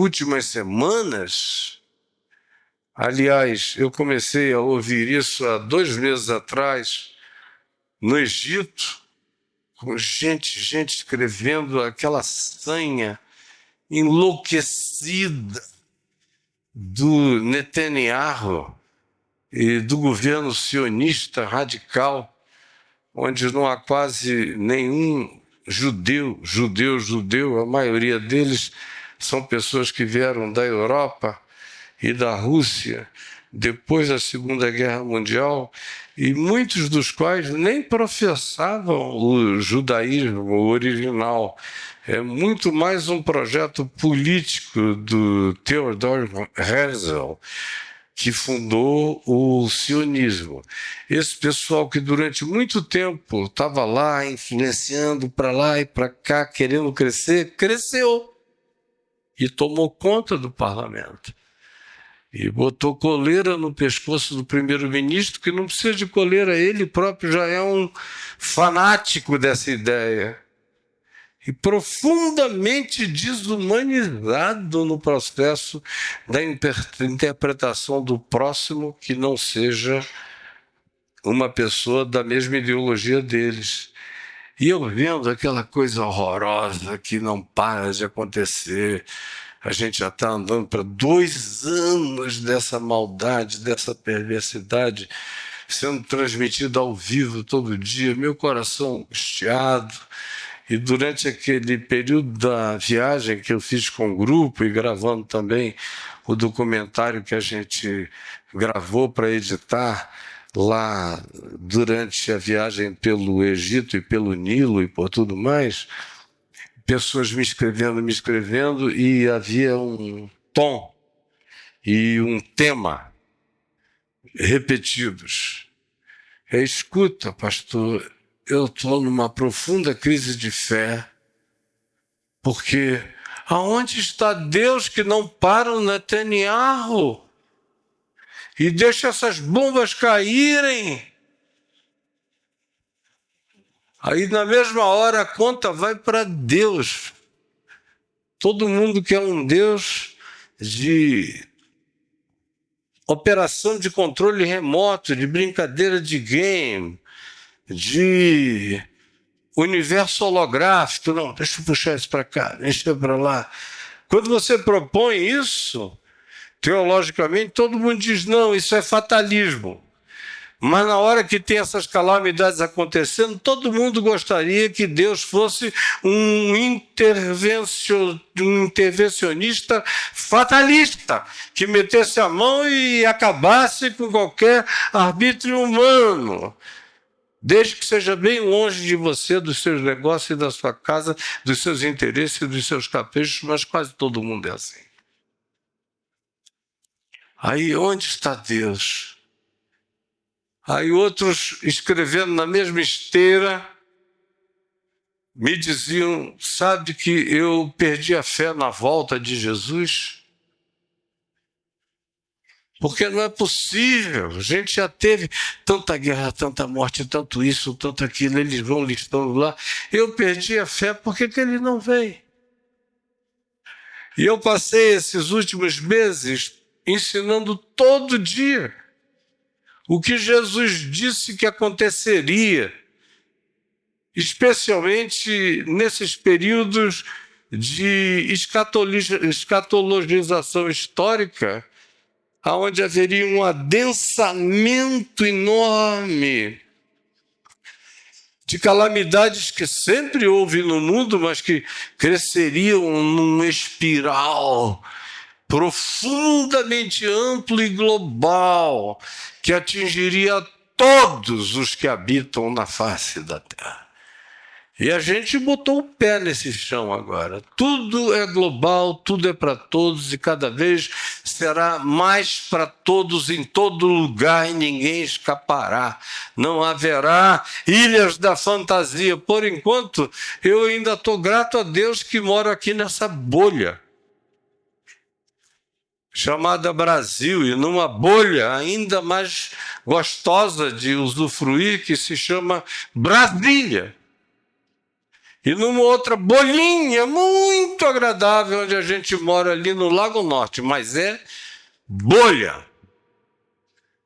últimas semanas, aliás, eu comecei a ouvir isso há 2 meses atrás, no Egito, com gente escrevendo aquela sanha enlouquecida do Netanyahu e do governo sionista radical, onde não há quase nenhum judeu, a maioria deles são pessoas que vieram da Europa e da Rússia depois da Segunda Guerra Mundial, e muitos dos quais nem professavam o judaísmo original. É muito mais um projeto político do Theodor Herzl, que fundou o sionismo. Esse pessoal que durante muito tempo estava lá, influenciando para lá e para cá, querendo crescer, cresceu e tomou conta do parlamento. E botou coleira no pescoço do primeiro-ministro, que não precisa de coleira, ele próprio já é um fanático dessa ideia. E profundamente desumanizado no processo da interpretação do próximo que não seja uma pessoa da mesma ideologia deles. E eu vendo aquela coisa horrorosa que não para de acontecer, a gente já está andando para 2 anos dessa maldade, dessa perversidade, sendo transmitida ao vivo todo dia, meu coração angustiado. E durante aquele período da viagem que eu fiz com o grupo e gravando também o documentário que a gente gravou para editar lá durante a viagem pelo Egito e pelo Nilo e por tudo mais, pessoas me escrevendo, e havia um tom e um tema repetidos. Escuta, pastor, eu estou numa profunda crise de fé, porque aonde está Deus que não para o Netanyahu e deixa essas bombas caírem? Aí, na mesma hora, a conta vai para Deus. Todo mundo quer um Deus de operação de controle remoto, de brincadeira de game, de universo holográfico. Não, deixa eu puxar isso para cá, deixa eu para lá. Quando você propõe isso, teologicamente, todo mundo diz, não, isso é fatalismo. Mas na hora que tem essas calamidades acontecendo, todo mundo gostaria que Deus fosse um intervencionista fatalista, que metesse a mão e acabasse com qualquer arbítrio humano, desde que seja bem longe de você, dos seus negócios e da sua casa, dos seus interesses e dos seus caprichos, mas quase todo mundo é assim. Aí onde está Deus? Aí outros, escrevendo na mesma esteira, me diziam, sabe que eu perdi a fé na volta de Jesus? Porque não é possível, a gente já teve tanta guerra, tanta morte, tanto isso, tanto aquilo, eles vão listando lá. Eu perdi a fé, por que ele não vem? E eu passei esses últimos meses ensinando todo dia o que Jesus disse que aconteceria, especialmente nesses períodos de escatologização histórica, onde haveria um adensamento enorme de calamidades que sempre houve no mundo, mas que cresceriam numa espiral profundamente amplo e global, que atingiria todos os que habitam na face da terra. E a gente botou o pé nesse chão agora. Tudo é global, tudo é para todos, e cada vez será mais para todos em todo lugar, e ninguém escapará. Não haverá ilhas da fantasia. Por enquanto, eu ainda estou grato a Deus que moro aqui nessa bolha chamada Brasil, e numa bolha ainda mais gostosa de usufruir, que se chama Brasília. E numa outra bolinha muito agradável, onde a gente mora ali no Lago Norte, mas é bolha.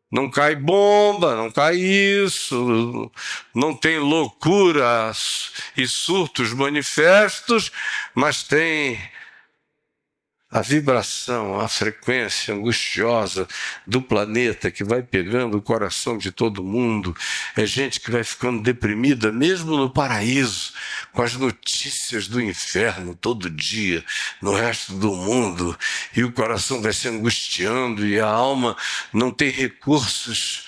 Não cai bomba, não cai isso, não tem loucuras e surtos manifestos, mas tem a vibração, a frequência angustiosa do planeta que vai pegando o coração de todo mundo. É gente que vai ficando deprimida, mesmo no paraíso, com as notícias do inferno todo dia, no resto do mundo. E o coração vai se angustiando e a alma não tem recursos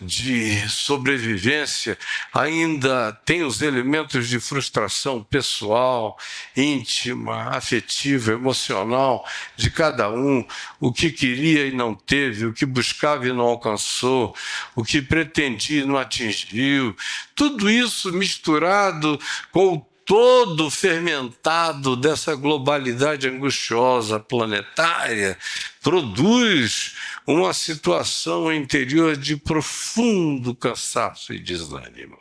de sobrevivência, ainda tem os elementos de frustração pessoal, íntima, afetiva, emocional de cada um, o que queria e não teve, o que buscava e não alcançou, o que pretendia e não atingiu, tudo isso misturado com o todo fermentado dessa globalidade angustiosa planetária, produz uma situação interior de profundo cansaço e desânimo.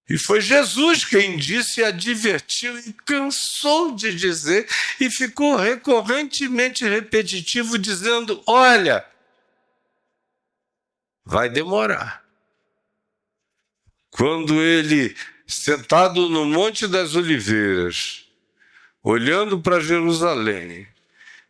E foi Jesus quem disse, advertiu e cansou de dizer, e ficou recorrentemente repetitivo, dizendo: olha, vai demorar. Quando ele, sentado no Monte das Oliveiras, olhando para Jerusalém,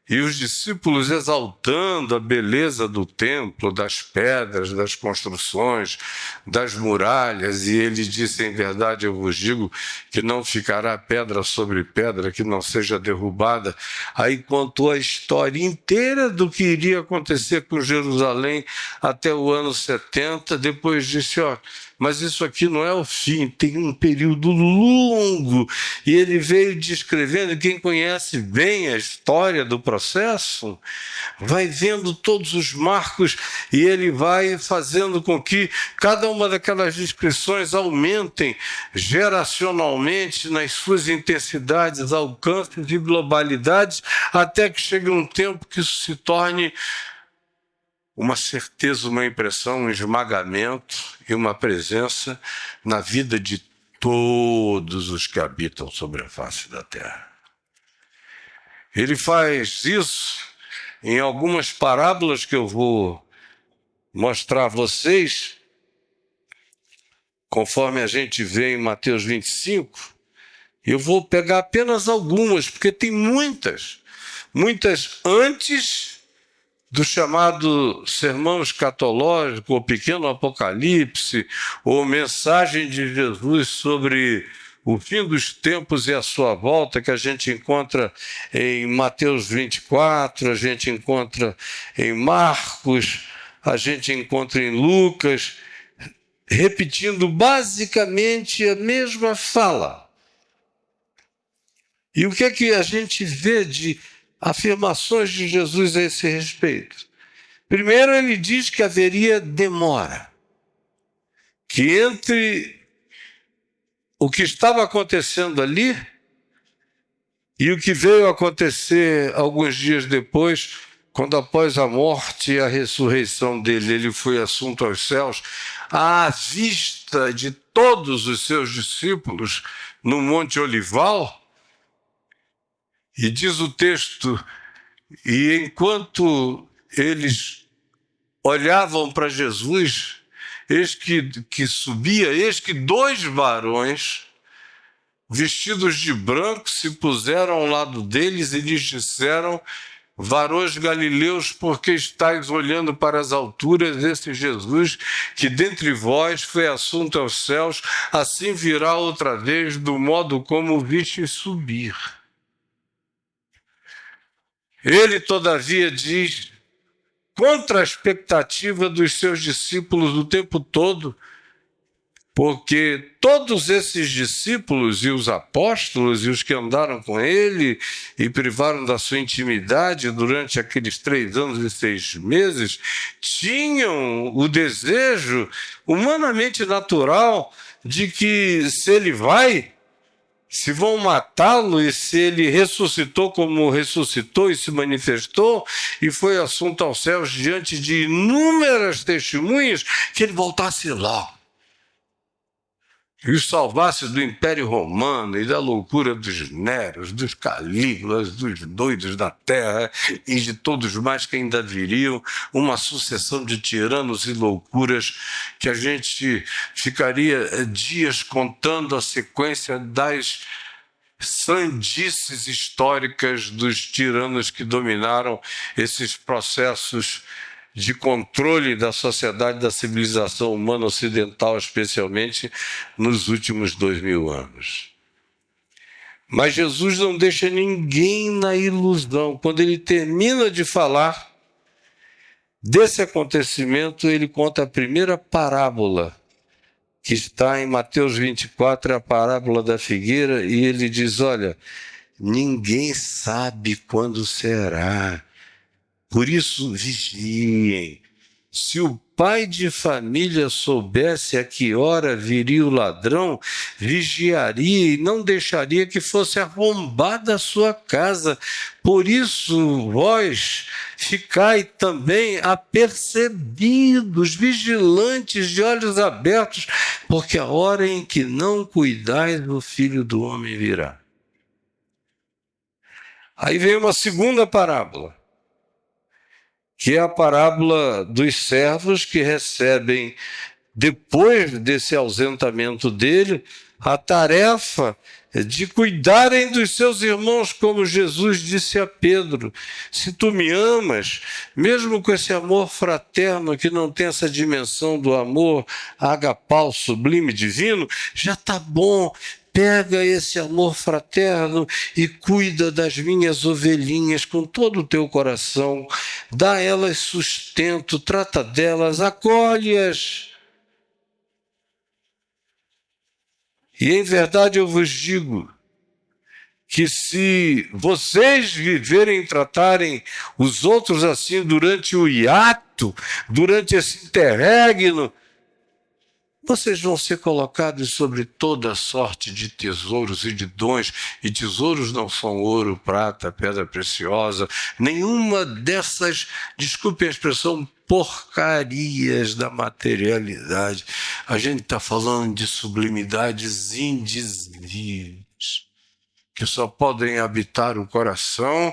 e os discípulos exaltando a beleza do templo, das pedras, das construções, das muralhas, e ele disse: em verdade eu vos digo que não ficará pedra sobre pedra que não seja derrubada. Aí contou a história inteira do que iria acontecer com Jerusalém até o ano 70, depois disse: ó, mas isso aqui não é o fim, tem um período longo. E ele veio descrevendo, quem conhece bem a história do processo, vai vendo todos os marcos e ele vai fazendo com que cada uma daquelas descrições aumentem geracionalmente nas suas intensidades, alcances e globalidades, até que chegue um tempo que isso se torne uma certeza, uma impressão, um esmagamento e uma presença na vida de todos os que habitam sobre a face da terra. Ele faz isso em algumas parábolas que eu vou mostrar a vocês, conforme a gente vê em Mateus 25. Eu vou pegar apenas algumas, porque tem muitas antes do chamado sermão escatológico, ou pequeno apocalipse, ou mensagem de Jesus sobre o fim dos tempos e a sua volta, que a gente encontra em Mateus 24, a gente encontra em Marcos, a gente encontra em Lucas, repetindo basicamente a mesma fala. E o que é que a gente vê de afirmações de Jesus a esse respeito? Primeiro, ele diz que haveria demora, que entre o que estava acontecendo ali e o que veio acontecer alguns dias depois, quando após a morte e a ressurreição dele, ele foi assunto aos céus, à vista de todos os seus discípulos no Monte Olival. E diz o texto, e enquanto eles olhavam para Jesus, eis que subia, eis que 2 varões, vestidos de branco, se puseram ao lado deles e lhes disseram: varões galileus, por que estáis olhando para as alturas? Esse Jesus, que dentre vós foi assunto aos céus, assim virá outra vez, do modo como o viste subir. Ele, todavia, diz, contra a expectativa dos seus discípulos o tempo todo, porque todos esses discípulos e os apóstolos e os que andaram com ele e privaram da sua intimidade durante aqueles 3 anos e 6 meses, tinham o desejo humanamente natural de que, se ele vai, se vão matá-lo, e se ele ressuscitou como ressuscitou e se manifestou e foi assunto aos céus diante de inúmeras testemunhas, que ele voltasse logo. e os salvasse do Império Romano e da loucura dos Néros, dos Calígulas, dos doidos da terra e de todos mais que ainda viriam, uma sucessão de tiranos e loucuras que a gente ficaria dias contando a sequência das sandices históricas dos tiranos que dominaram esses processos de controle da sociedade, da civilização humana ocidental, especialmente nos últimos 2000 anos. Mas Jesus não deixa ninguém na ilusão. Quando ele termina de falar desse acontecimento, ele conta a primeira parábola, que está em Mateus 24, a parábola da figueira, e ele diz, olha, ninguém sabe quando será. Por isso, vigiem. Se o pai de família soubesse a que hora viria o ladrão, vigiaria e não deixaria que fosse arrombada a sua casa. Por isso, vós ficai também apercebidos, vigilantes, de olhos abertos, porque a hora em que não cuidais, o Filho do Homem virá. Aí vem uma segunda parábola, que é a parábola dos servos que recebem, depois desse ausentamento dele, a tarefa de cuidarem dos seus irmãos, como Jesus disse a Pedro, se tu me amas, mesmo com esse amor fraterno que não tem essa dimensão do amor agapau, sublime, divino, já está bom. Pega esse amor fraterno e cuida das minhas ovelhinhas com todo o teu coração. Dá a elas sustento, trata delas, acolhe-as. E em verdade eu vos digo que se vocês viverem e tratarem os outros assim durante o hiato, durante esse interregno, vocês vão ser colocados sobre toda sorte de tesouros e de dons, e tesouros não são ouro, prata, pedra preciosa, nenhuma dessas, desculpem a expressão, porcarias da materialidade. A gente está falando de sublimidades indizíveis, que só podem habitar o coração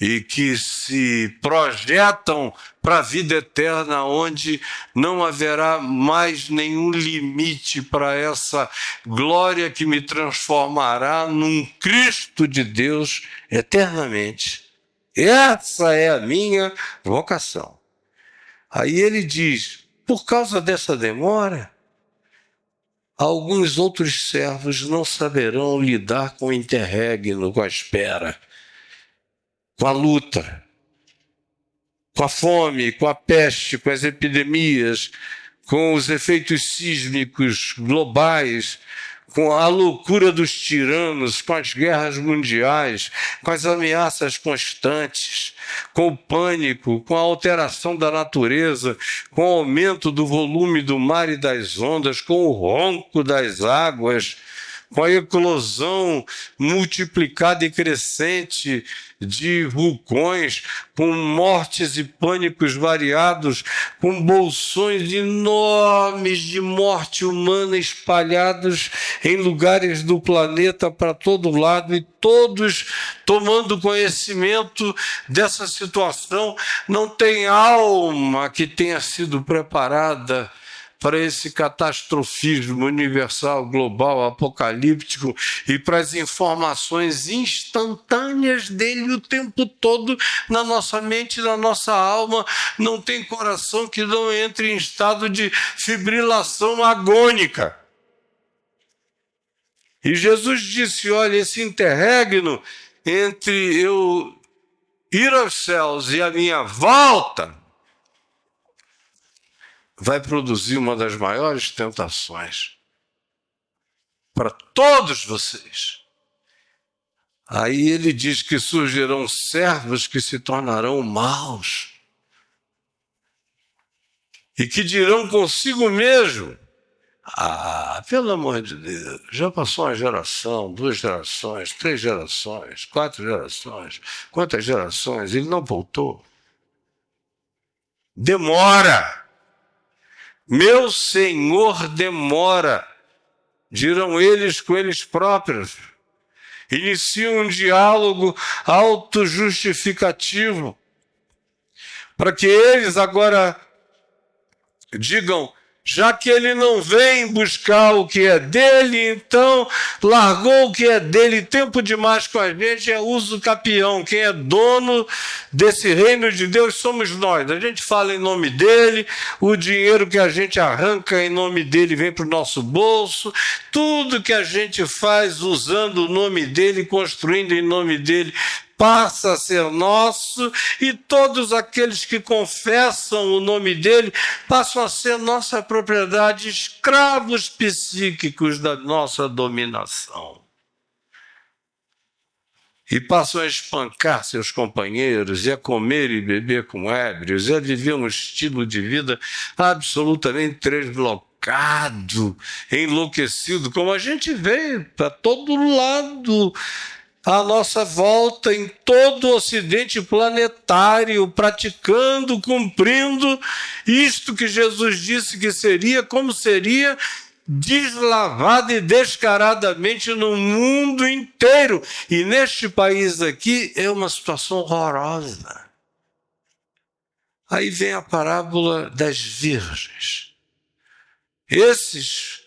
e que se projetam para a vida eterna, onde não haverá mais nenhum limite para essa glória que me transformará num Cristo de Deus eternamente. Essa é a minha vocação. Aí ele diz, por causa dessa demora, alguns outros servos não saberão lidar com o interregno, com a espera, com a luta, com a fome, com a peste, com as epidemias, com os efeitos sísmicos globais, com a loucura dos tiranos, com as guerras mundiais, com as ameaças constantes, com o pânico, com a alteração da natureza, com o aumento do volume do mar e das ondas, com o ronco das águas, com a eclosão multiplicada e crescente de vulcões, com mortes e pânicos variados, com bolsões enormes de morte humana espalhados em lugares do planeta para todo lado, e todos tomando conhecimento dessa situação. Não tem alma que tenha sido preparada para esse catastrofismo universal, global, apocalíptico, e para as informações instantâneas dele o tempo todo na nossa mente, na nossa alma. Não tem coração que não entre em estado de fibrilação agônica. E Jesus disse, olha, esse interregno entre eu ir aos céus e a minha volta vai produzir uma das maiores tentações para todos vocês. Aí ele diz que surgirão servos que se tornarão maus e que dirão consigo mesmo, pelo amor de Deus, já passou uma geração, 2 gerações, 3 gerações, 4 gerações, quantas gerações? Ele não voltou. Demora. Meu Senhor demora. dirão eles com eles próprios. Iniciam um diálogo autojustificativo, para que eles agora digam, já que ele não vem buscar o que é dele, então largou o que é dele, tempo demais com a gente, é uso capião. Quem é dono desse reino de Deus somos nós. A gente fala em nome dele, o dinheiro que a gente arranca em nome dele vem para o nosso bolso, tudo que a gente faz usando o nome dele, construindo em nome dele, passa a ser nosso, e todos aqueles que confessam o nome dele passam a ser nossa propriedade, escravos psíquicos da nossa dominação. E passam a espancar seus companheiros, e a comer e beber com ébrios, e a viver um estilo de vida absolutamente deslocado, enlouquecido, como a gente vê para todo lado à nossa volta, em todo o ocidente planetário, praticando, cumprindo isto que Jesus disse que seria, como seria, deslavado e descaradamente no mundo inteiro. E neste país aqui é uma situação horrorosa. Aí vem a parábola das virgens. Esses,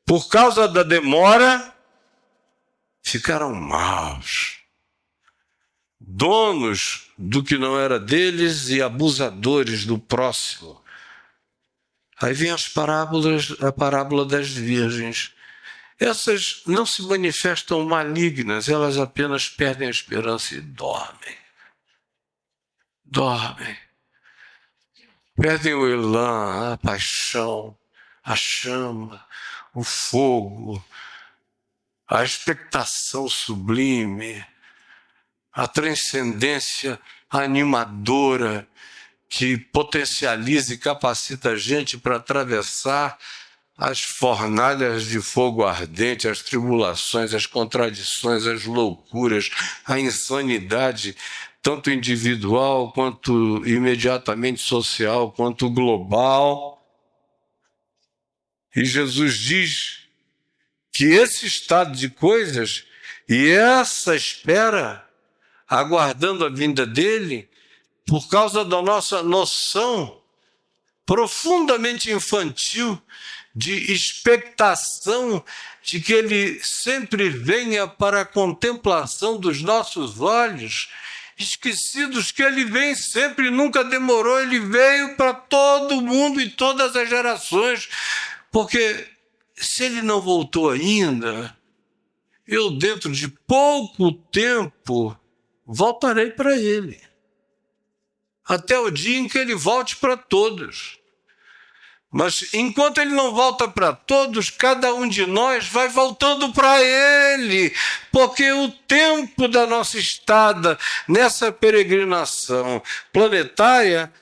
por causa da demora, ficaram maus, donos do que não era deles e abusadores do próximo. Aí vem a parábola das virgens. Essas não se manifestam malignas, elas apenas perdem a esperança e dormem. Dormem. Perdem o elan, a paixão, a chama, o fogo, a expectação sublime, a transcendência animadora que potencializa e capacita a gente para atravessar as fornalhas de fogo ardente, as tribulações, as contradições, as loucuras, a insanidade, tanto individual quanto imediatamente social, quanto global. E Jesus diz que esse estado de coisas e essa espera, aguardando a vinda dele, por causa da nossa noção profundamente infantil de expectação de que ele sempre venha para a contemplação dos nossos olhos, esquecidos que ele vem sempre, nunca demorou, ele veio para todo mundo e todas as gerações, porque se ele não voltou ainda, eu dentro de pouco tempo voltarei para ele, até o dia em que ele volte para todos. Mas enquanto ele não volta para todos, cada um de nós vai voltando para ele, porque o tempo da nossa estada nessa peregrinação planetária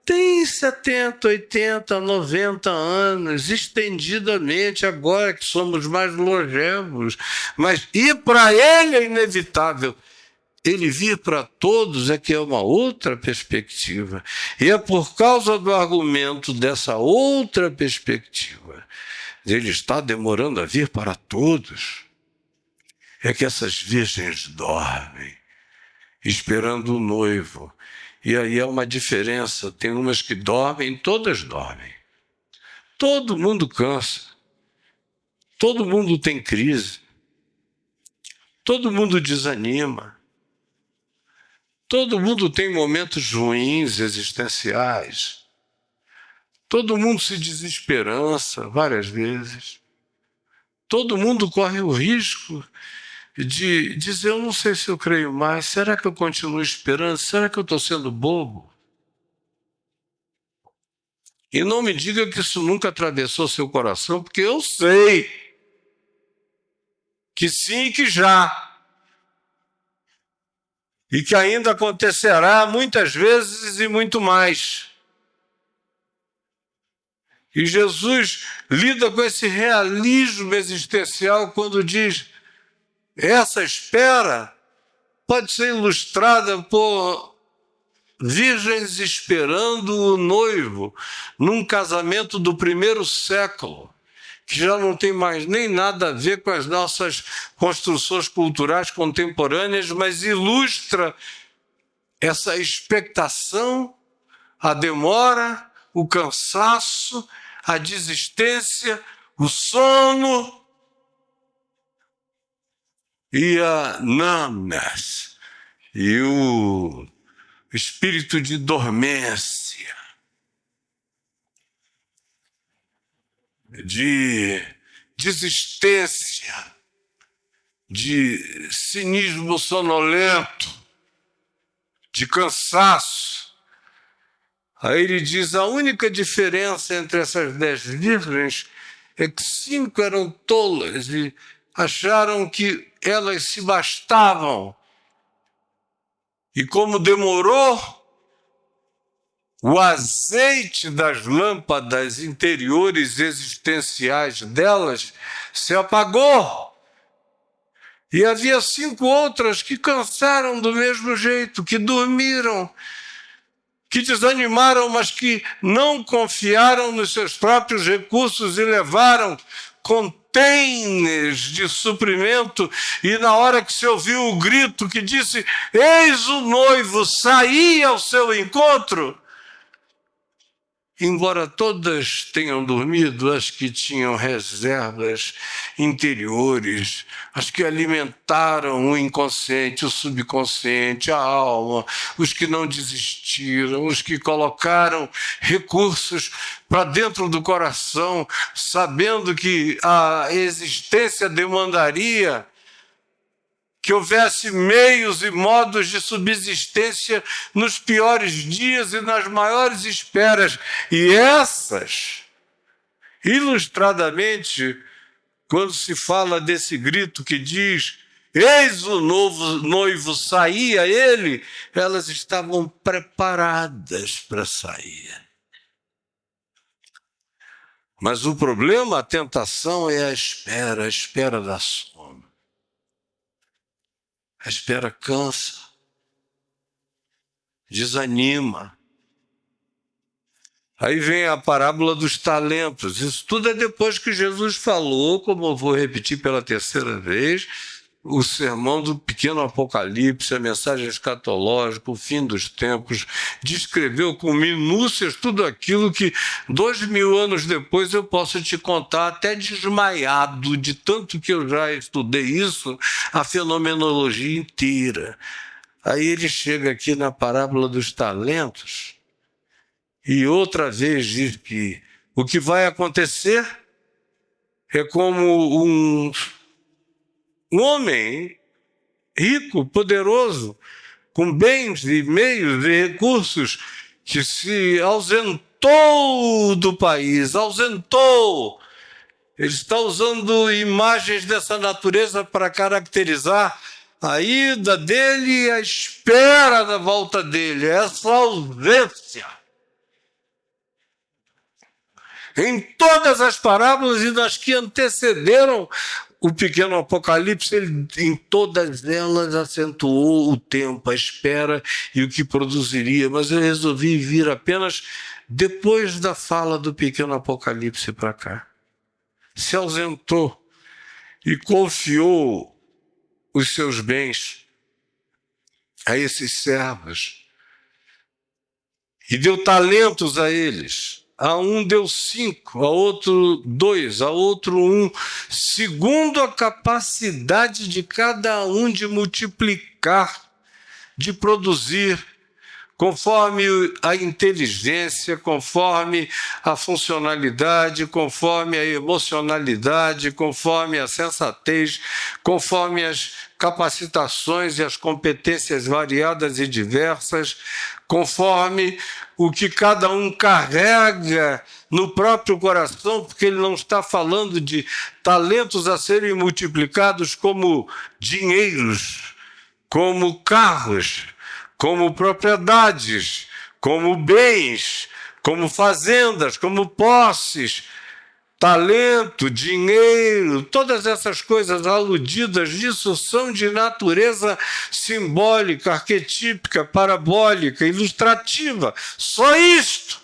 tem 70, 80, 90 anos, estendidamente, agora que somos mais longevos. Mas ir para ele é inevitável. Ele vir para todos é que é uma outra perspectiva. E é por causa do argumento dessa outra perspectiva, ele está demorando a vir para todos, é que essas virgens dormem, esperando o noivo. E aí é uma diferença, tem umas que dormem, todas dormem. Todo mundo cansa, todo mundo tem crise, todo mundo desanima, todo mundo tem momentos ruins existenciais, todo mundo se desesperança várias vezes, todo mundo corre o risco de dizer, eu não sei se eu creio mais, será que eu continuo esperando, será que eu estou sendo bobo? E não me diga que isso nunca atravessou seu coração, porque eu sei que sim e que já. E que ainda acontecerá muitas vezes e muito mais. E Jesus lida com esse realismo existencial quando diz, essa espera pode ser ilustrada por virgens esperando o noivo num casamento do primeiro século. que já não tem mais nem nada a ver com as nossas construções culturais contemporâneas, mas ilustra essa expectação, a demora, o cansaço, a desistência, o sono e a numbness, e o espírito de dormência, de desistência, de cinismo sonolento, de cansaço. Aí ele diz, a única diferença entre essas 10 virgens é que 5 eram tolas e acharam que elas se bastavam. E como demorou, o azeite das lâmpadas interiores existenciais delas se apagou. E havia 5 outras que cansaram do mesmo jeito, que dormiram, que desanimaram, mas que não confiaram nos seus próprios recursos e levaram containers de suprimento, e na hora que se ouviu o grito que disse, eis o noivo, saí ao seu encontro, embora todas tenham dormido, as que tinham reservas interiores, as que alimentaram o inconsciente, o subconsciente, a alma, os que não desistiram, os que colocaram recursos para dentro do coração, sabendo que a existência demandaria que houvesse meios e modos de subsistência nos piores dias e nas maiores esperas. E essas, ilustradamente, quando se fala desse grito que diz, eis o novo noivo, saía ele, elas estavam preparadas para sair. Mas o problema, a tentação é a espera da sono. A espera cansa, desanima. Aí vem a parábola dos talentos. Isso tudo é depois que Jesus falou, como eu vou repetir pela 3ª vez, o sermão do pequeno Apocalipse, a mensagem escatológica, o fim dos tempos, descreveu com minúcias tudo aquilo que 2000 anos depois eu posso te contar, até desmaiado, de tanto que eu já estudei isso, a fenomenologia inteira. Aí ele chega aqui na parábola dos talentos e outra vez diz que o que vai acontecer é como um homem rico, poderoso, com bens e meios e recursos, que se ausentou do país, ausentou. Ele está usando imagens dessa natureza para caracterizar a ida dele e a espera da volta dele, essa ausência. Em todas as parábolas e nas que antecederam o pequeno Apocalipse, ele, em todas elas, acentuou o tempo, a espera e o que produziria. Mas eu resolvi vir apenas depois da fala do pequeno Apocalipse para cá. Se ausentou e confiou os seus bens a esses servos e deu talentos a eles. A um deu 5, a outro 2, a outro 1, segundo a capacidade de cada um de multiplicar, de produzir, conforme a inteligência, conforme a funcionalidade, conforme a emocionalidade, conforme a sensatez, conforme as capacitações e as competências variadas e diversas, conforme o que cada um carrega no próprio coração, porque ele não está falando de talentos a serem multiplicados como dinheiros, como carros, como propriedades, como bens, como fazendas, como posses, talento, dinheiro, todas essas coisas aludidas nisso são de natureza simbólica, arquetípica, parabólica, ilustrativa. Só isto,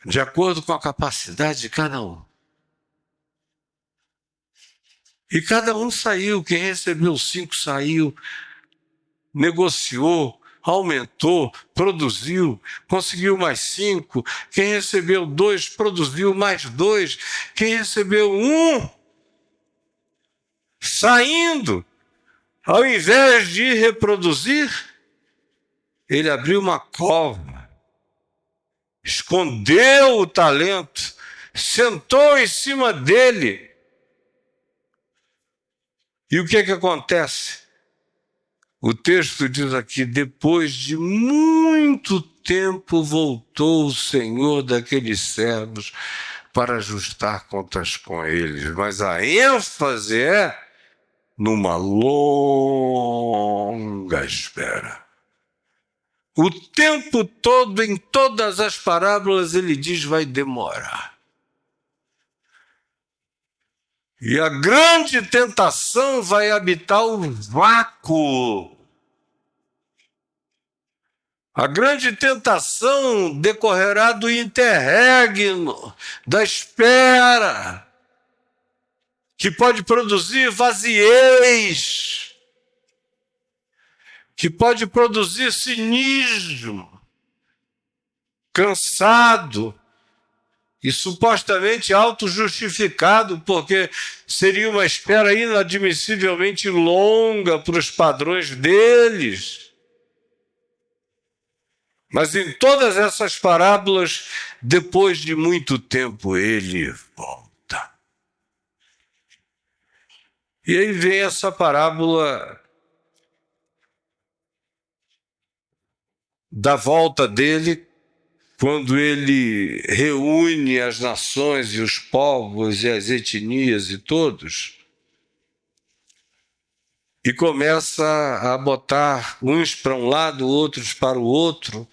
de acordo com a capacidade de cada um. E cada um saiu, quem recebeu 5 saiu, negociou, aumentou, produziu, conseguiu mais 5. Quem recebeu 2, produziu mais 2. Quem recebeu 1, saindo, ao invés de reproduzir, ele abriu uma cova, escondeu o talento, sentou em cima dele. E o que é que acontece? O texto diz aqui, depois de muito tempo voltou o Senhor daqueles servos para ajustar contas com eles. Mas a ênfase é numa longa espera. O tempo todo, em todas as parábolas, ele diz, vai demorar. E a grande tentação vai habitar o vácuo. A grande tentação decorrerá do interregno, da espera, que pode produzir vaziez, que pode produzir cinismo, cansado e supostamente auto-justificado, porque seria uma espera inadmissivelmente longa para os padrões deles. Mas em todas essas parábolas, depois de muito tempo, ele volta. E aí vem essa parábola da volta dele, quando ele reúne as nações e os povos e as etnias e todos, e começa a botar uns para um lado, outros para o outro.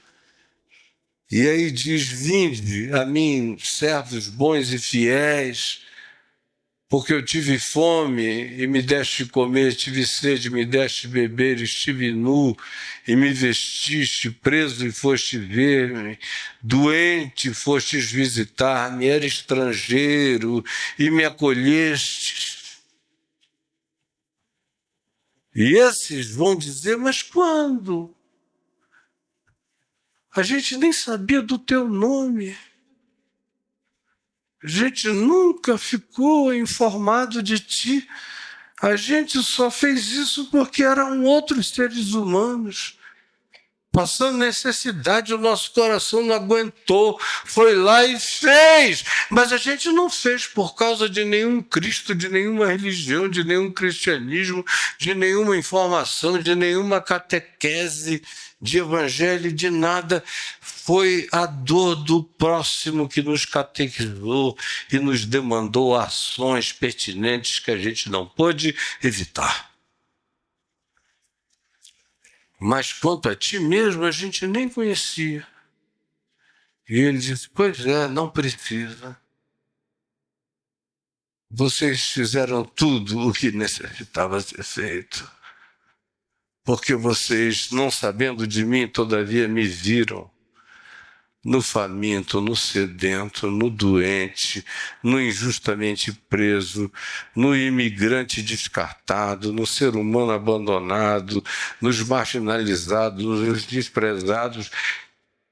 E aí diz, vinde a mim, servos bons e fiéis, porque eu tive fome e me deste comer, tive sede, me deste beber, estive nu e me vestiste, preso e foste ver-me, doente fostes visitar-me, era estrangeiro e me acolheste. E esses vão dizer, mas quando? A gente nem sabia do teu nome. A gente nunca ficou informado de ti. A gente só fez isso porque eram outros seres humanos. Passando necessidade, o nosso coração não aguentou, foi lá e fez. Mas a gente não fez por causa de nenhum Cristo, de nenhuma religião, de nenhum cristianismo, de nenhuma informação, de nenhuma catequese, de evangelho, de nada. Foi a dor do próximo que nos catequizou e nos demandou ações pertinentes que a gente não pôde evitar. Mas quanto a ti mesmo, a gente nem conhecia. E ele disse, pois é, não precisa. Vocês fizeram tudo o que necessitava ser feito. Porque vocês, não sabendo de mim, todavia me viram no faminto, no sedento, no doente, no injustamente preso, no imigrante descartado, no ser humano abandonado, nos marginalizados, nos desprezados.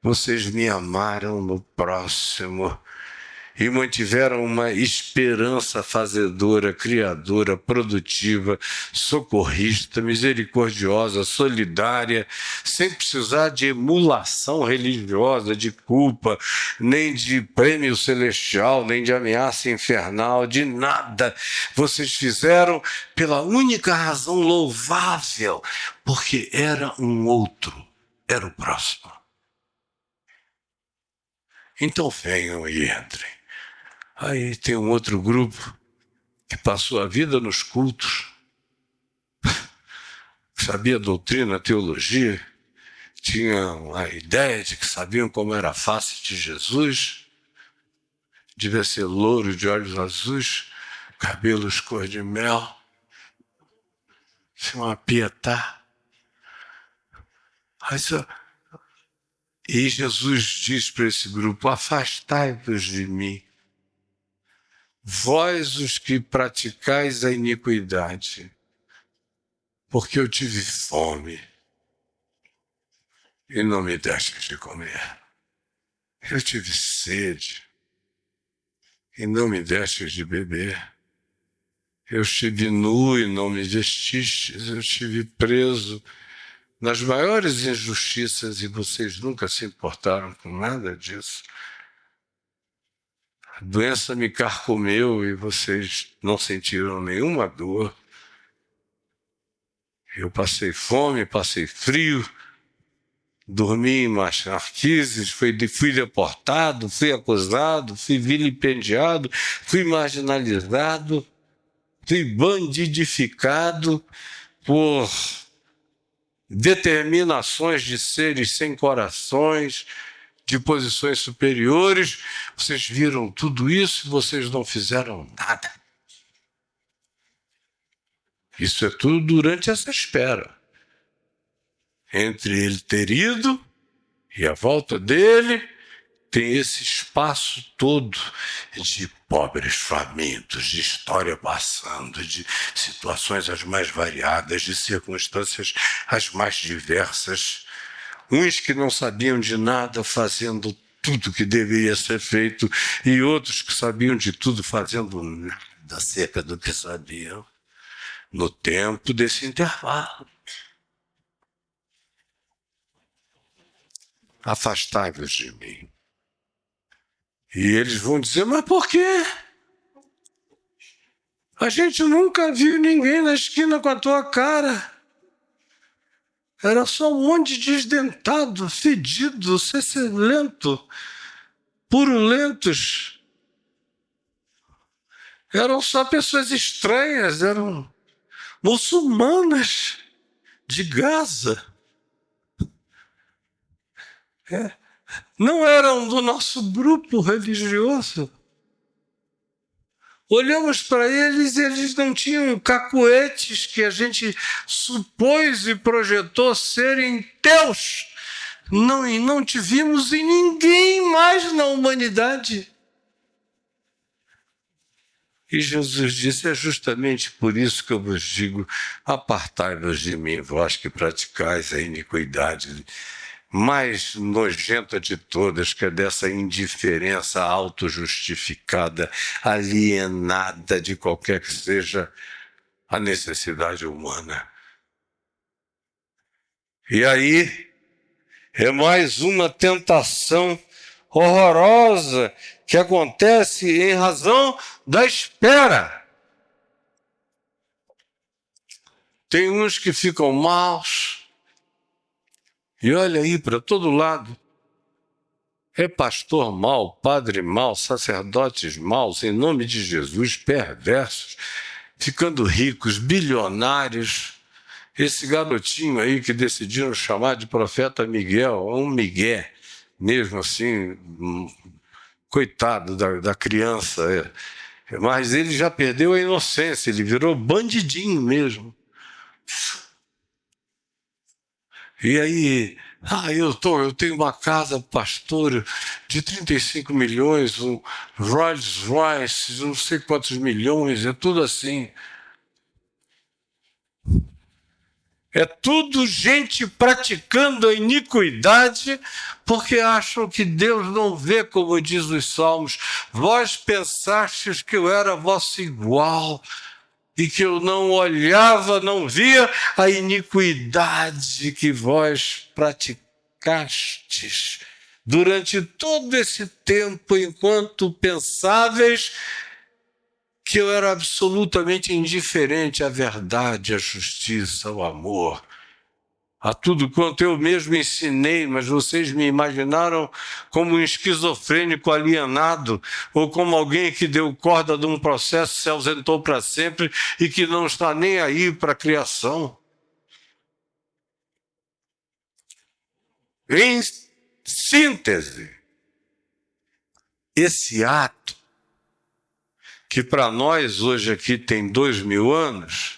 Vocês me amaram no próximo e mantiveram uma esperança fazedora, criadora, produtiva, socorrista, misericordiosa, solidária, sem precisar de emulação religiosa, de culpa, nem de prêmio celestial, nem de ameaça infernal, de nada. Vocês fizeram pela única razão louvável, porque era um outro, era o próximo. Então venham e entrem. Aí tem um outro grupo que passou a vida nos cultos, sabia a doutrina, a teologia, tinham a ideia de que sabiam como era a face de Jesus, devia ser louro de olhos azuis, cabelos cor de mel, uma pietá. E Jesus diz para esse grupo, afastai-vos de mim, vós os que praticais a iniquidade, porque eu tive fome e não me destes de comer. Eu tive sede e não me destes de beber. Eu estive nu e não me vestistes. Eu estive preso nas maiores injustiças e vocês nunca se importaram com nada disso. A doença me carcomeu e vocês não sentiram nenhuma dor. Eu passei fome, passei frio, dormi em marquises, fui deportado, fui acusado, fui vilipendiado, fui marginalizado, fui bandidificado por determinações de seres sem corações, de posições superiores. Vocês viram tudo isso e vocês não fizeram nada. Isso é tudo durante essa espera. Entre ele ter ido e a volta dele, tem esse espaço todo de pobres famintos, de história passando, de situações as mais variadas, de circunstâncias as mais diversas. Uns que não sabiam de nada fazendo tudo que deveria ser feito e outros que sabiam de tudo fazendo nada acerca do que sabiam no tempo desse intervalo. Afastai-vos de mim. E eles vão dizer, mas por quê? A gente nunca viu ninguém na esquina com a tua cara. Era só um monte de desdentado, fedido, cecilento, purulentos. Eram só pessoas estranhas, eram muçulmanas de Gaza. Não eram do nosso grupo religioso. Olhamos para eles e eles não tinham cacuetes que a gente supôs e projetou serem teus. Não te vimos em ninguém mais na humanidade. E Jesus disse, é justamente por isso que eu vos digo, apartai-vos de mim, vós que praticais a iniquidade mais nojenta de todas, que é dessa indiferença autojustificada, alienada de qualquer que seja a necessidade humana. E aí é mais uma tentação horrorosa que acontece em razão da espera. Tem uns que ficam maus, e olha aí para todo lado. É pastor mau, padre mau, sacerdotes maus, em nome de Jesus, perversos, ficando ricos, bilionários. Esse garotinho aí que decidiram chamar de profeta Miguel, um migué, mesmo assim, coitado da criança. Mas ele já perdeu a inocência, ele virou bandidinho mesmo. E aí, eu tenho uma casa, pastor, de 35 milhões, um Rolls Royce, não sei quantos milhões, é tudo assim. É tudo gente praticando a iniquidade, porque acham que Deus não vê, como diz os Salmos. Vós pensastes que eu era vosso igual, e que eu não olhava, não via a iniquidade que vós praticastes durante todo esse tempo, enquanto pensáveis que eu era absolutamente indiferente à verdade, à justiça, ao amor, a tudo quanto eu mesmo ensinei, mas vocês me imaginaram como um esquizofrênico alienado, ou como alguém que deu corda de um processo, se ausentou para sempre e que não está nem aí para a criação. Em síntese, esse ato, que para nós hoje aqui tem 2000 anos,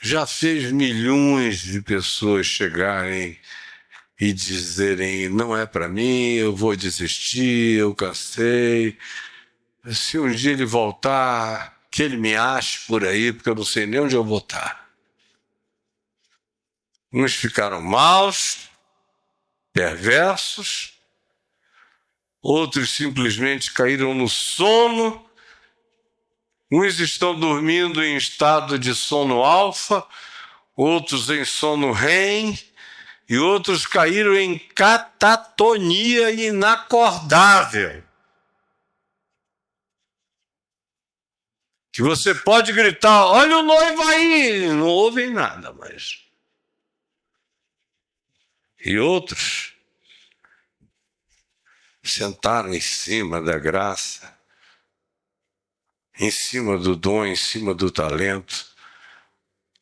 já fez milhões de pessoas chegarem e dizerem, não é para mim, eu vou desistir, eu cansei. Se um dia ele voltar, que ele me ache por aí, porque eu não sei nem onde eu vou estar. Uns ficaram maus, perversos, outros simplesmente caíram no sono, uns estão dormindo em estado de sono alfa, outros em sono REM, e outros caíram em catatonia inacordável. Que você pode gritar, olha o noivo aí, não ouvem nada, mas... E outros sentaram em cima da graça, em cima do dom, em cima do talento,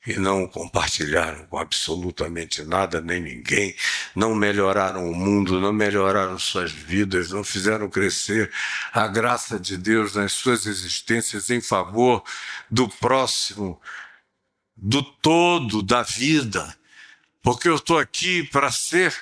e não compartilharam com absolutamente nada, nem ninguém, não melhoraram o mundo, não melhoraram suas vidas, não fizeram crescer a graça de Deus nas suas existências em favor do próximo, do todo, da vida. Porque eu estou aqui para ser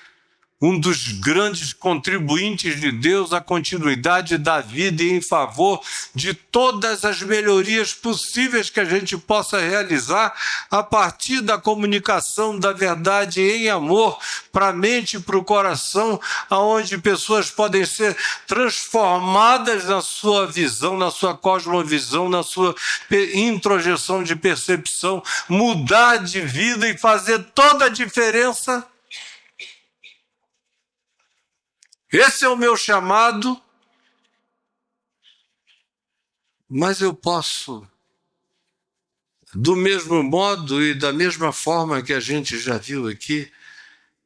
um dos grandes contribuintes de Deus à continuidade da vida e em favor de todas as melhorias possíveis que a gente possa realizar a partir da comunicação da verdade em amor para a mente e para o coração, aonde pessoas podem ser transformadas na sua visão, na sua cosmovisão, na sua introjeção de percepção, mudar de vida e fazer toda a diferença. Esse é o meu chamado, mas eu posso, do mesmo modo e da mesma forma que a gente já viu aqui,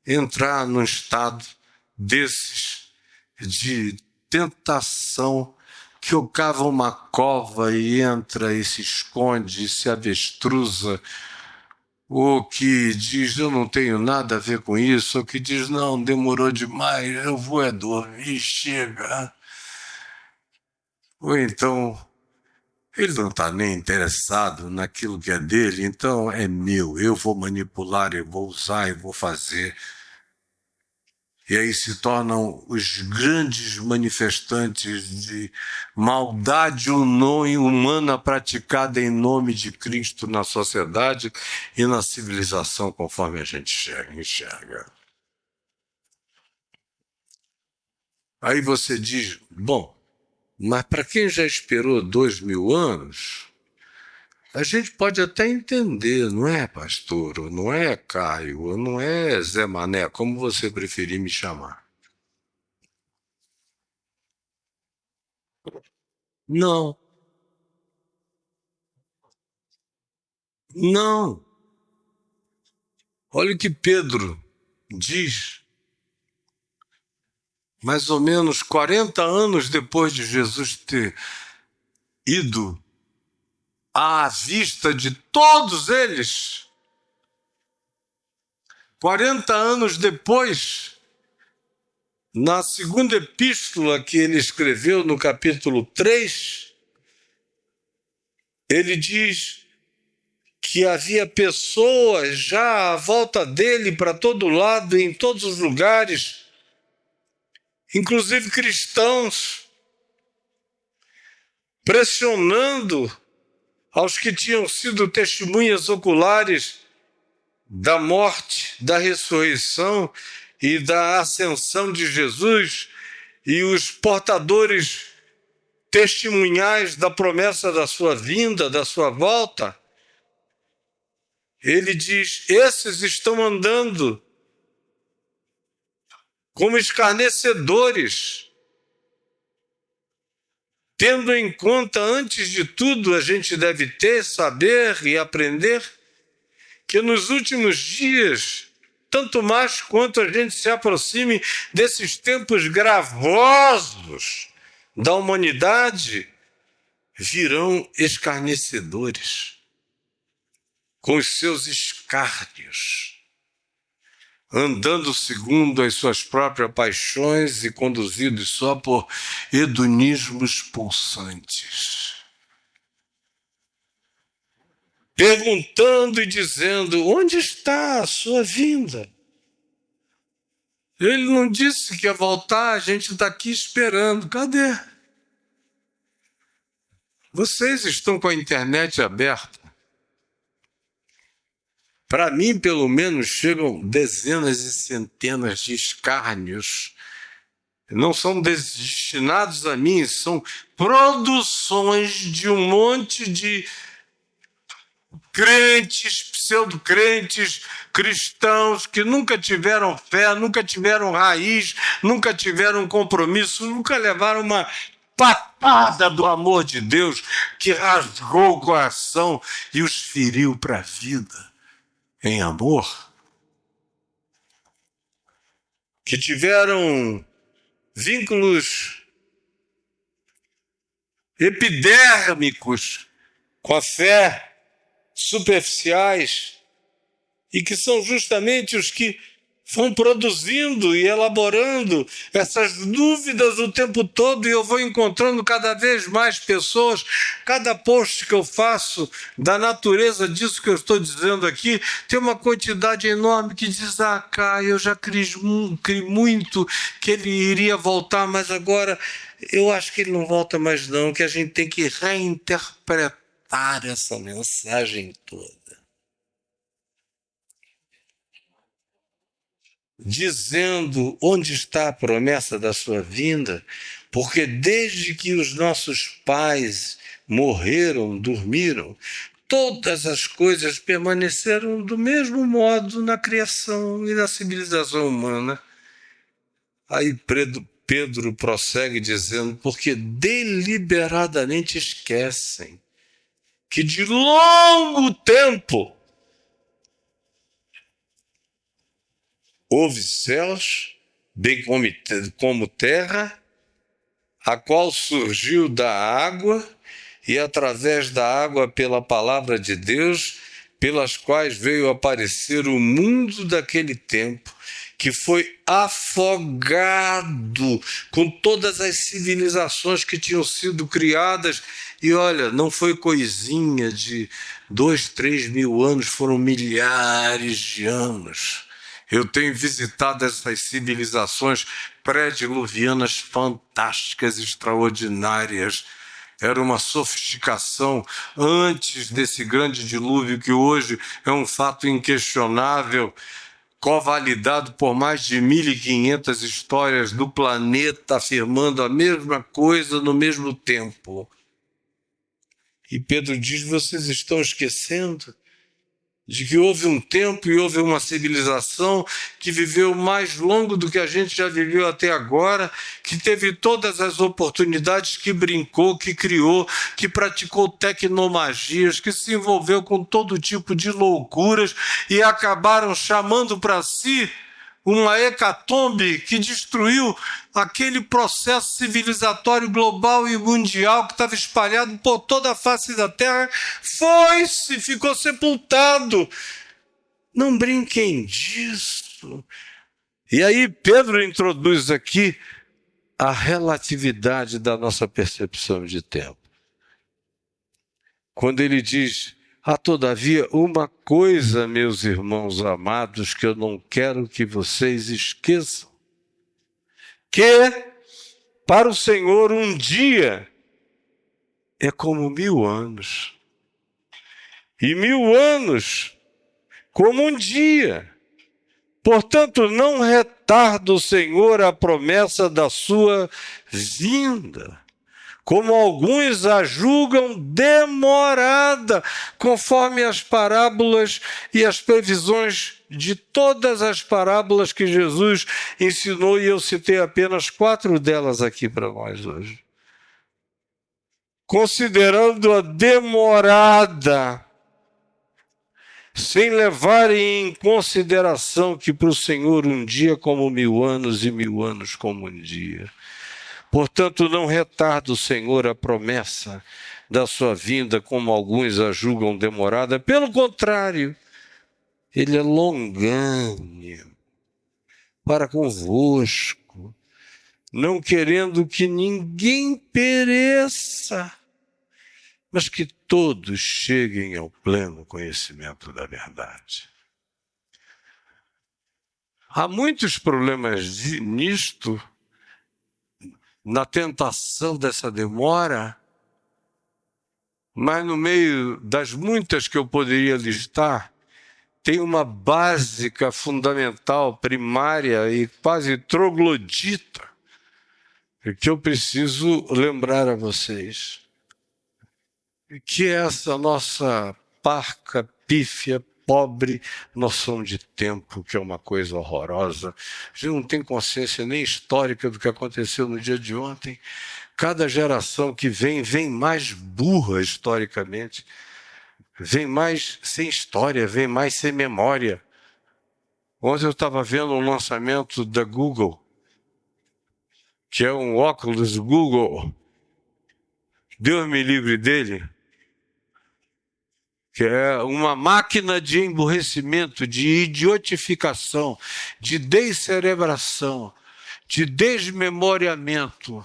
entrar num estado desses de tentação, que eu cavo uma cova e entra e se esconde e se avestruza, ou que diz, eu não tenho nada a ver com isso, ou que diz, não, demorou demais, eu vou é dormir, chega. Ou então, ele não está nem interessado naquilo que é dele, então é meu, eu vou manipular, eu vou usar, eu vou fazer. E aí se tornam os grandes manifestantes de maldade humana praticada em nome de Cristo na sociedade e na civilização, conforme a gente enxerga. Aí você diz, bom, mas para quem já esperou 2000 anos, a gente pode até entender, não é, pastor? Ou não é, Caio? Ou não é, Zé Mané? Como você preferir me chamar. Não, não. Olha o que Pedro diz. Mais ou menos 40 anos depois de Jesus ter ido à vista de todos eles, 40 anos depois, na segunda epístola que ele escreveu, no capítulo 3, ele diz que havia pessoas já à volta dele para todo lado, em todos os lugares, inclusive cristãos, pressionando aos que tinham sido testemunhas oculares da morte, da ressurreição e da ascensão de Jesus, e os portadores testemunhais da promessa da sua vinda, da sua volta. Ele diz, esses estão andando como escarnecedores, tendo em conta, antes de tudo, a gente deve ter, saber e aprender que nos últimos dias, tanto mais quanto a gente se aproxime desses tempos gravosos da humanidade, virão escarnecedores com os seus escárnios, andando segundo as suas próprias paixões e conduzidos só por hedonismos pulsantes. Perguntando e dizendo, onde está a sua vinda? Ele não disse que ia voltar, a gente está aqui esperando. Cadê? Vocês estão com a internet aberta. Para mim, pelo menos, chegam dezenas e centenas de escárnios. Não são destinados a mim, são produções de um monte de crentes, pseudo-crentes, cristãos que nunca tiveram fé, nunca tiveram raiz, nunca tiveram compromisso, nunca levaram uma patada do amor de Deus que rasgou o coração e os feriu para a vida em amor. Que tiveram vínculos epidérmicos com a fé, superficiais, e que são justamente os que vão produzindo e elaborando essas dúvidas o tempo todo, e eu vou encontrando cada vez mais pessoas. Cada post que eu faço da natureza disso que eu estou dizendo aqui, tem uma quantidade enorme que diz: eu já criei muito que ele iria voltar, mas agora eu acho que ele não volta mais não, que a gente tem que reinterpretar essa mensagem toda, dizendo onde está a promessa da sua vinda, porque desde que os nossos pais morreram, dormiram, todas as coisas permaneceram do mesmo modo na criação e na civilização humana. Aí Pedro prossegue dizendo: porque deliberadamente esquecem que de longo tempo houve céus, bem como terra, a qual surgiu da água, e através da água pela palavra de Deus, pelas quais veio aparecer o mundo daquele tempo, que foi afogado com todas as civilizações que tinham sido criadas. E olha, não foi coisinha de 2, 3 mil anos, foram milhares de anos. Eu tenho visitado essas civilizações pré-diluvianas fantásticas, extraordinárias. Era uma sofisticação antes desse grande dilúvio, que hoje é um fato inquestionável, covalidado por mais de 1.500 histórias do planeta afirmando a mesma coisa no mesmo tempo. E Pedro diz: vocês estão esquecendo de que houve um tempo e houve uma civilização que viveu mais longo do que a gente já viveu até agora, que teve todas as oportunidades, que brincou, que criou, que praticou tecnomagias, que se envolveu com todo tipo de loucuras e acabaram chamando para si uma hecatombe que destruiu aquele processo civilizatório global e mundial que estava espalhado por toda a face da Terra. Foi-se, ficou sepultado. Não brinquem disso. E aí Pedro introduz aqui a relatividade da nossa percepção de tempo. Quando ele diz: todavia, uma coisa, meus irmãos amados, que eu não quero que vocês esqueçam, que para o Senhor um dia é como 1000 anos, e 1000 anos como um dia. Portanto, não retarda o Senhor a promessa da sua vinda, como alguns a julgam demorada, conforme as parábolas e as previsões de todas as parábolas que Jesus ensinou, e eu citei apenas 4 delas aqui para nós hoje. Considerando-a demorada, sem levarem em consideração que para o Senhor um dia como 1000 anos e 1000 anos como um dia. Portanto, não retarda o Senhor a promessa da sua vinda, como alguns a julgam demorada. Pelo contrário, Ele é longânimo para convosco, não querendo que ninguém pereça, mas que todos cheguem ao pleno conhecimento da verdade. Há muitos problemas nisto, na tentação dessa demora, Mas no meio das muitas que eu poderia listar, tem uma básica, fundamental, primária e quase troglodita, que eu preciso lembrar a vocês, que é essa nossa parca, pífia, pobre noção de tempo, que é uma coisa horrorosa. A gente não tem consciência nem histórica do que aconteceu no dia de ontem. Cada geração que vem mais burra historicamente, vem mais sem história, vem mais sem memória. Ontem eu estava vendo um lançamento da Google, que é um óculos Google, Deus me livre dele, que é uma máquina de emburrecimento, de idiotificação, de descerebração, de desmemoriamento,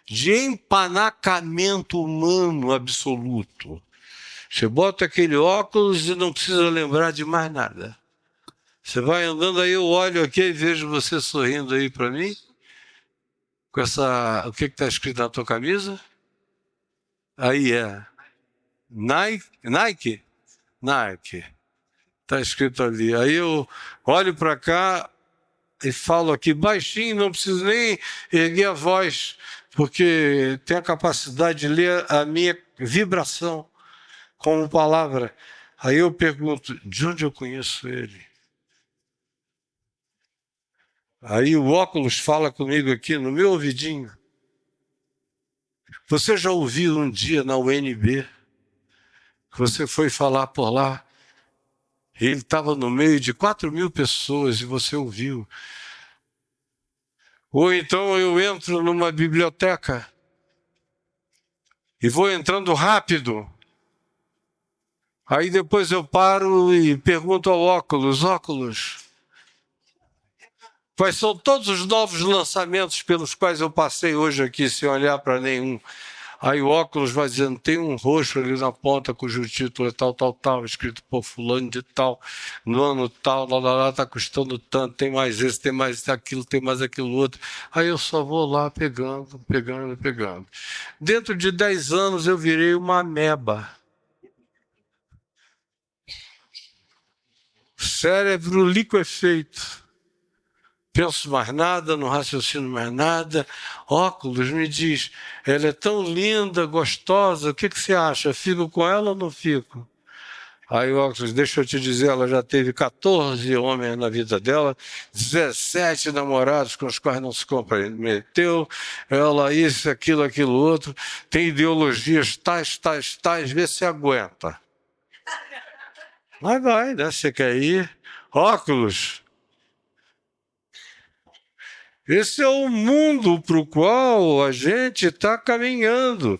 de empanacamento humano absoluto. Você bota aquele óculos e não precisa lembrar de mais nada. Você vai andando aí, eu olho aqui e vejo você sorrindo aí para mim, com essa... O que está escrito na tua camisa? Aí é Nike? Nike? Nike. Está escrito ali. Aí eu olho para cá e falo aqui baixinho, não preciso nem erguer a voz, porque tem a capacidade de ler a minha vibração como palavra. Aí eu pergunto, de onde eu conheço ele? Aí o óculos fala comigo aqui no meu ouvidinho. Você já ouviu um dia na UNB, que você foi falar por lá, e ele estava no meio de 4.000 pessoas e você ouviu. Ou então eu entro numa biblioteca e vou entrando rápido. Aí depois eu paro e pergunto ao óculos, quais são todos os novos lançamentos pelos quais eu passei hoje aqui sem olhar para nenhum? Aí o óculos vai dizendo, tem um roxo ali na ponta cujo título é tal, escrito por fulano de tal, no ano tal, lá, tá custando tanto, tem mais esse, tem mais aquilo, tem mais aquilo outro. Aí eu só vou lá pegando. Dentro de 10 anos eu virei uma ameba. Cérebro liquefeito. Penso mais nada, não raciocino mais nada. Óculos me diz, ela é tão linda, gostosa, o que você acha? Fico com ela ou não fico? Aí o óculos, deixa eu te dizer, ela já teve 14 homens na vida dela, 17 namorados com os quais não se comprometeu, ela isso, aquilo outro, tem ideologias tais, vê se aguenta. Mas vai, né? Você quer ir? Óculos. Esse é o mundo para o qual a gente está caminhando.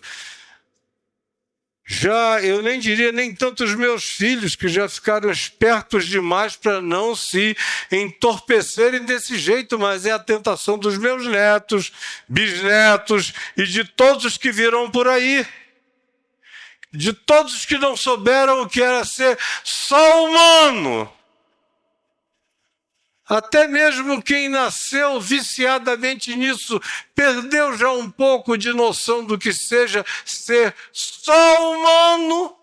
Já, eu nem diria nem tanto os meus filhos, que já ficaram espertos demais para não se entorpecerem desse jeito, mas é a tentação dos meus netos, bisnetos e de todos os que virão por aí. De todos os que não souberam o que era ser só humano. Até mesmo quem nasceu viciadamente nisso perdeu já um pouco de noção do que seja ser só humano.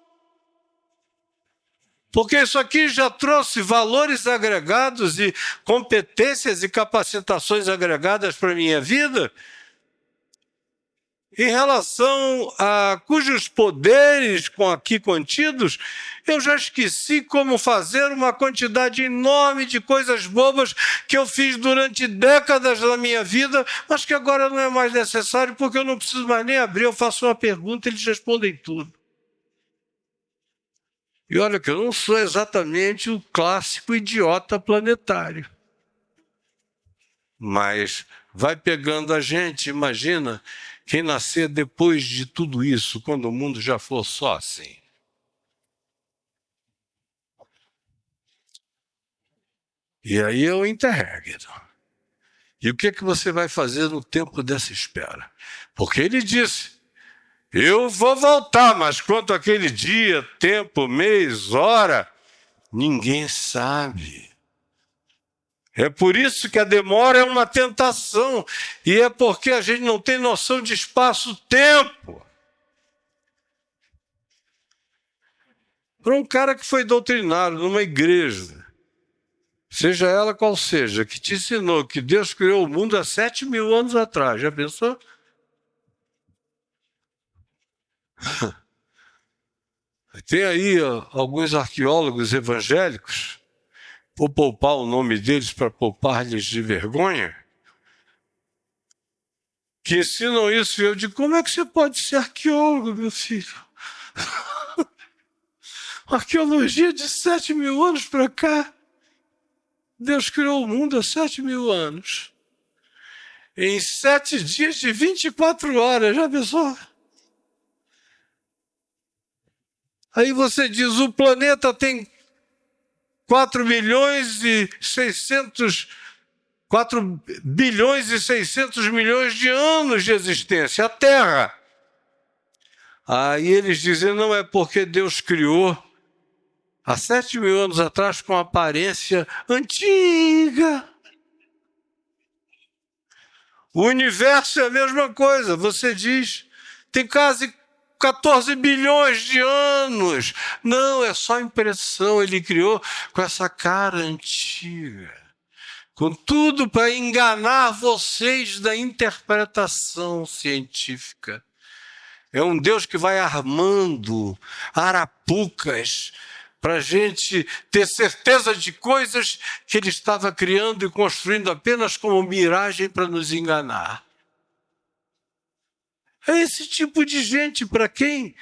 Porque isso aqui já trouxe valores agregados e competências e capacitações agregadas para a minha vida, em relação a cujos poderes aqui contidos, eu já esqueci como fazer uma quantidade enorme de coisas bobas que eu fiz durante décadas da minha vida, mas que agora não é mais necessário porque eu não preciso mais nem abrir, eu faço uma pergunta e eles respondem tudo. E olha que eu não sou exatamente o clássico idiota planetário. Mas vai pegando a gente, imagina quem nascer depois de tudo isso, quando o mundo já for só assim. E aí é o interregno. E o que você vai fazer no tempo dessa espera? Porque ele disse, eu vou voltar, mas quanto àquele dia, tempo, mês, hora, ninguém sabe. É por isso que a demora é uma tentação, e é porque a gente não tem noção de espaço-tempo. para um cara que foi doutrinado numa igreja, seja ela qual seja, que te ensinou que Deus criou o mundo há 7.000 anos atrás. Já pensou? Tem aí alguns arqueólogos evangélicos, vou poupar o nome deles para poupar-lhes de vergonha, que ensinam isso. E eu digo, como é que você pode ser arqueólogo, meu filho? Arqueologia de 7.000 anos para cá. Deus criou o mundo há 7.000 anos. Em 7 dias de 24 horas, já pensou? Aí você diz, o planeta tem 4 bilhões e 600 milhões de anos de existência, a Terra. Aí eles dizem, não é porque Deus criou há 7.000 anos atrás com aparência antiga. O universo é a mesma coisa, você diz, tem quase 14 bilhões de anos. Não, é só impressão, ele criou com essa cara antiga. Com tudo para enganar vocês da interpretação científica. É um Deus que vai armando arapucas para a gente ter certeza de coisas que ele estava criando e construindo apenas como miragem para nos enganar. É esse tipo de gente para quem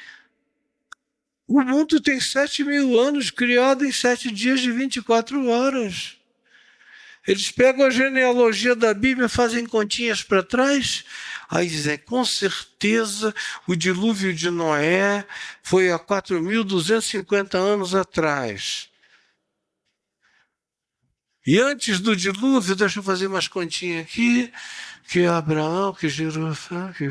o mundo tem 7.000 anos, criado em 7 dias de 24 horas. Eles pegam a genealogia da Bíblia, fazem continhas para trás, aí dizem, com certeza o dilúvio de Noé foi há 4.250 anos atrás. E antes do dilúvio, deixa eu fazer umas continhas aqui, que Abraão, que Jerusalém, que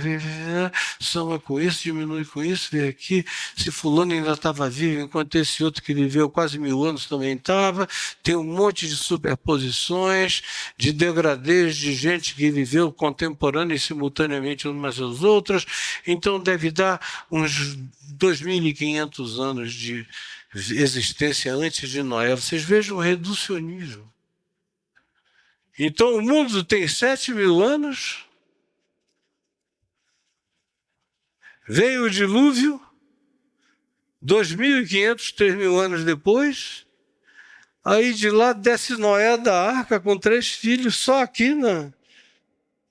soma com isso, diminui com isso, vem aqui, se fulano ainda estava vivo, enquanto esse outro que viveu quase 1.000 anos também estava, tem um monte de superposições, de degradês de gente que viveu contemporânea e simultaneamente umas às outras, então deve dar uns 2.500 anos de existência antes de Noé. Vocês vejam o reducionismo. Então o mundo tem 7.000 anos, veio o dilúvio, 2.500, 3.000 anos depois, aí de lá desce Noé da arca com 3 filhos, só aqui no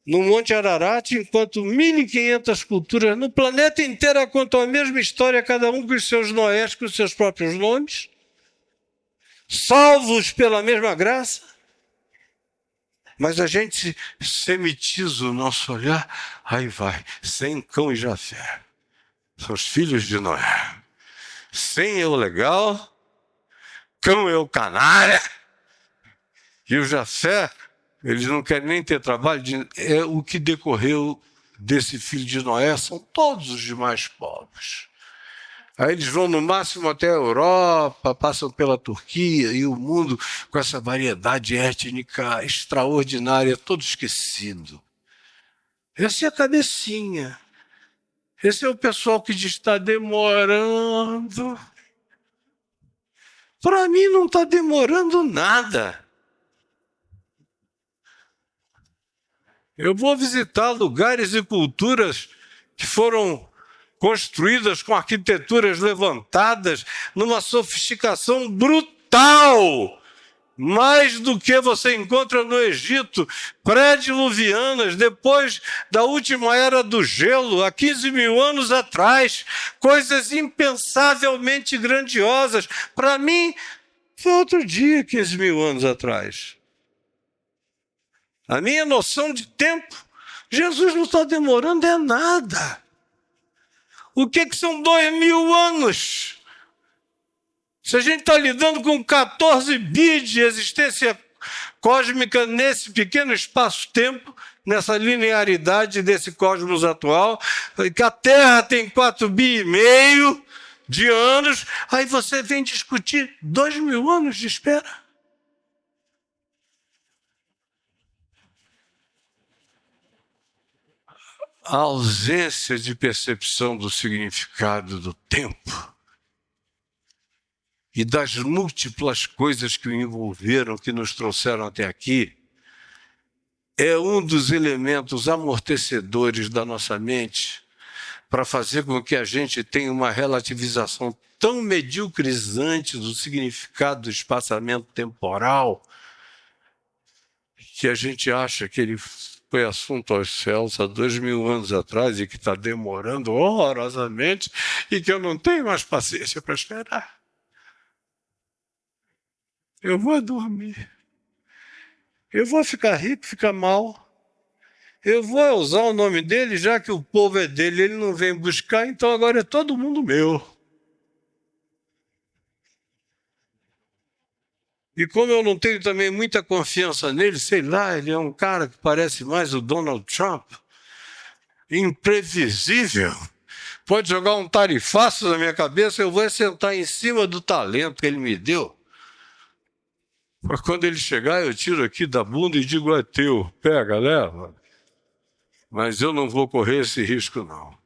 Monte Ararat, enquanto 1.500 culturas no planeta inteiro contam a mesma história, cada um com os seus Noés, com os seus próprios nomes, salvos pela mesma graça. Mas a gente semitiza o nosso olhar, aí vai, Sem, Cão e Jafé. São os filhos de Noé. Sem é o legal, Cão é o canalha, e o Jafé, eles não querem nem ter trabalho, é o que decorreu desse filho de Noé, são todos os demais povos. Aí eles vão no máximo até a Europa, passam pela Turquia e o mundo com essa variedade étnica extraordinária, todo esquecido. Essa é a cabecinha. Esse é o pessoal que diz está demorando. Para mim não está demorando nada. Eu vou visitar lugares e culturas que foram construídas com arquiteturas levantadas numa sofisticação brutal, mais do que você encontra no Egito, pré-diluvianas, depois da última era do gelo, há 15.000 anos atrás, coisas impensavelmente grandiosas. Para mim, foi outro dia, 15.000 anos atrás. A minha noção de tempo, Jesus não está demorando é nada. O que são 2.000 anos? Se a gente está lidando com 14 bi de existência cósmica nesse pequeno espaço-tempo, nessa linearidade desse cosmos atual, que a Terra tem 4,5 bi de anos, aí você vem discutir 2.000 anos de espera. A ausência de percepção do significado do tempo e das múltiplas coisas que o envolveram, que nos trouxeram até aqui, é um dos elementos amortecedores da nossa mente para fazer com que a gente tenha uma relativização tão mediocrizante do significado do espaçamento temporal que a gente acha que ele foi assunto aos céus há 2000 anos atrás e que está demorando horrorosamente e que eu não tenho mais paciência para esperar. Eu vou dormir. Eu vou ficar rico, ficar mal. Eu vou usar o nome dele, já que o povo é dele, ele não vem buscar, então agora é todo mundo meu. E como eu não tenho também muita confiança nele, sei lá, ele é um cara que parece mais o Donald Trump, imprevisível. Pode jogar um tarifaço na minha cabeça, eu vou sentar em cima do talento que ele me deu. Para quando ele chegar, eu tiro aqui da bunda e digo, é teu, pega, leva. Mas eu não vou correr esse risco, não.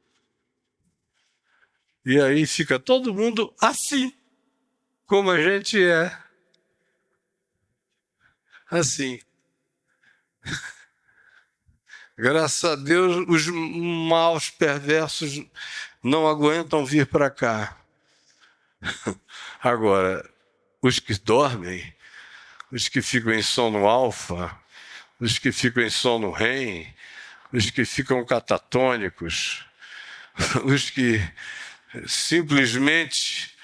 E aí fica todo mundo assim, como a gente é. Assim. Graças a Deus, os maus perversos não aguentam vir para cá. Agora, os que dormem, os que ficam em sono alfa, os que ficam em sono REM, os que ficam catatônicos, os que simplesmente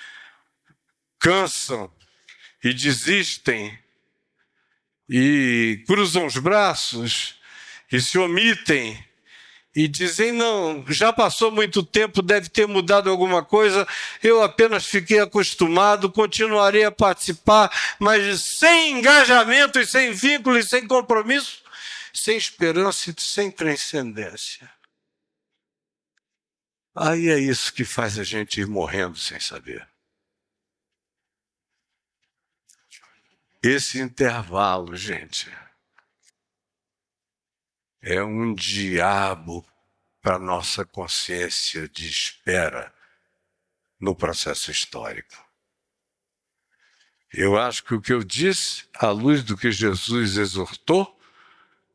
cansam e desistem e cruzam os braços e se omitem e dizem, não, já passou muito tempo, deve ter mudado alguma coisa, eu apenas fiquei acostumado, continuarei a participar, mas sem engajamento e sem vínculo e sem compromisso, sem esperança e sem transcendência. Aí é isso que faz a gente ir morrendo sem saber. Esse intervalo, gente, é um diabo para a nossa consciência de espera no processo histórico. Eu acho que o que eu disse, à luz do que Jesus exortou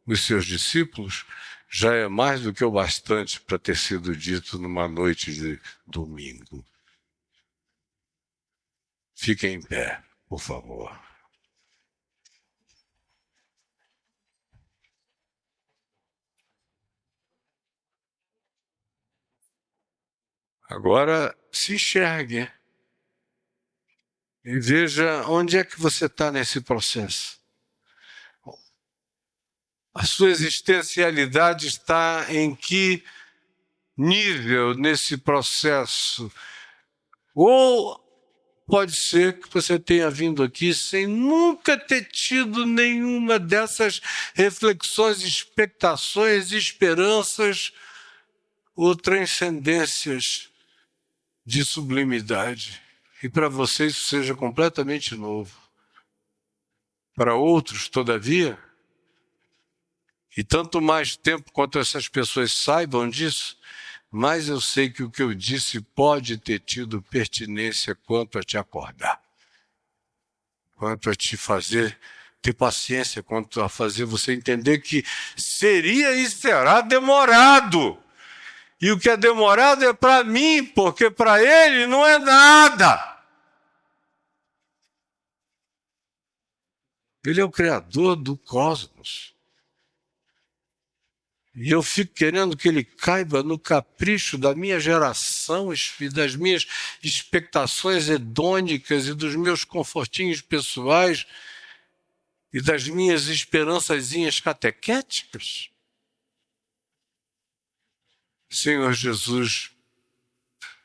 os seus discípulos, já é mais do que o bastante para ter sido dito numa noite de domingo. Fiquem em pé, por favor. Agora, se enxergue e veja onde é que você está nesse processo. A sua existencialidade está em que nível nesse processo? Ou pode ser que você tenha vindo aqui sem nunca ter tido nenhuma dessas reflexões, expectações, esperanças ou transcendências de sublimidade. E para você isso seja completamente novo. Para outros, todavia, e tanto mais tempo quanto essas pessoas saibam disso, mais eu sei que o que eu disse pode ter tido pertinência quanto a te acordar, quanto a te fazer ter paciência, quanto a fazer você entender que seria e será demorado. E o que é demorado é para mim, porque para ele não é nada. Ele é o criador do cosmos. E eu fico querendo que ele caiba no capricho da minha geração e das minhas expectações hedônicas e dos meus confortinhos pessoais e das minhas esperançazinhas catequéticas. Senhor Jesus,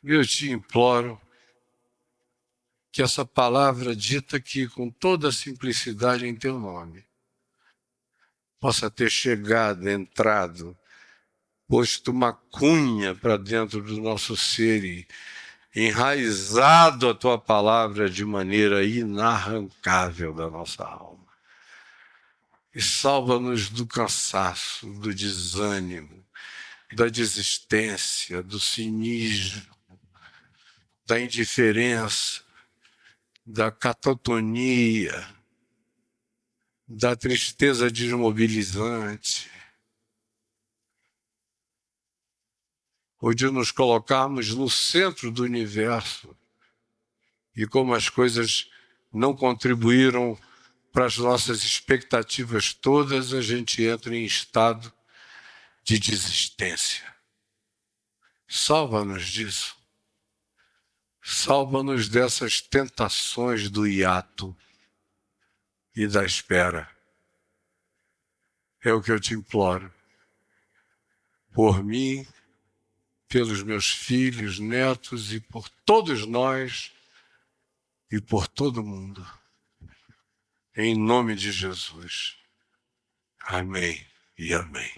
eu te imploro que essa palavra dita aqui com toda a simplicidade em teu nome possa ter chegado, entrado, posto uma cunha para dentro do nosso ser e enraizado a tua palavra de maneira inarrancável da nossa alma. E salva-nos do cansaço, do desânimo, da desistência, do cinismo, da indiferença, da catatonia, da tristeza desmobilizante, ou de nos colocarmos no centro do universo e como as coisas não contribuíram para as nossas expectativas todas, a gente entra em estado de desistência. Salva-nos disso. Salva-nos dessas tentações do hiato e da espera. É o que eu te imploro. Por mim, pelos meus filhos, netos e por todos nós e por todo mundo. Em nome de Jesus. Amém e amém.